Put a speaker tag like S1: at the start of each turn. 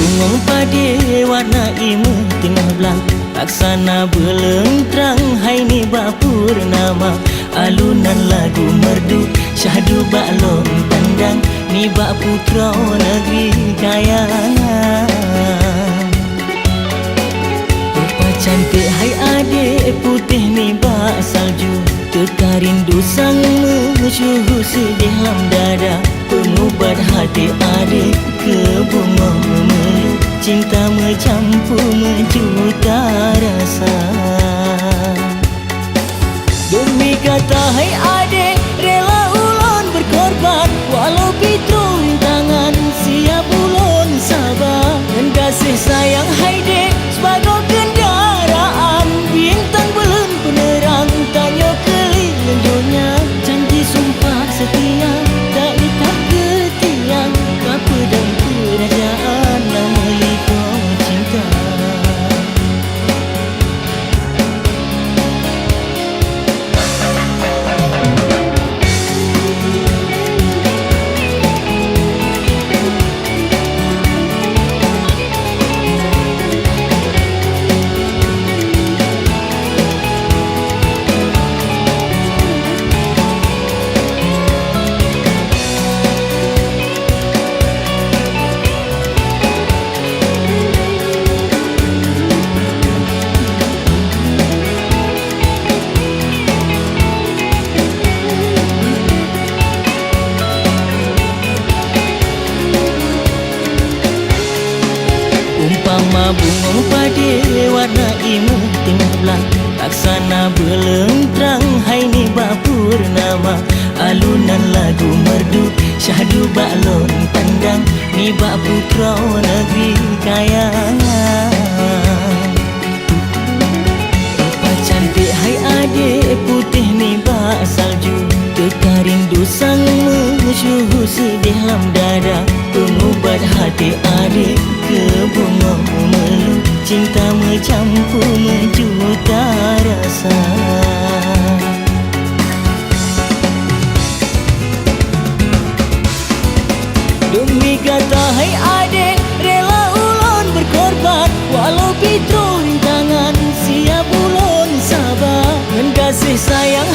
S1: bungong pade warna imu tengah belang laksana beleng terang hai ni bapur nama alunan lagu merdu syahdu baklong tandang ni bak putra negeri kayangan. Rupa cantik hai adik putih ni bak salju teka rindu sang mesyuhu sedih lam dada pengubat hati adik ke bunga melu cinta mencampur menjuta rasa. Demi kata hai adik rela ulun berkorban walau pitrun tangan siap ulun sabar dan kasih sayang hai dek sebagai kendaraan bintang belum penerang tanya keliling dunia janji sumpah setia tak ikat ke tiang apa dan kerajaan nama liko cinta. Umpama bungong pade warna imu tengah belang laksana beleng terang hai ni bapur nama alunan lagu merdu syahdu baklon pandang ni bak putra negeri kayangan. Rupa cantik hai adik putih ni bak salju teka rindu sang mesyuhu sedih lam dada pengubat hati adik ke bunga melu cinta mencampur menjuta rasa. Demi kata hai adik rela ulun berkorban walau pitrun tangan siap ulun sabar dan kasih sayang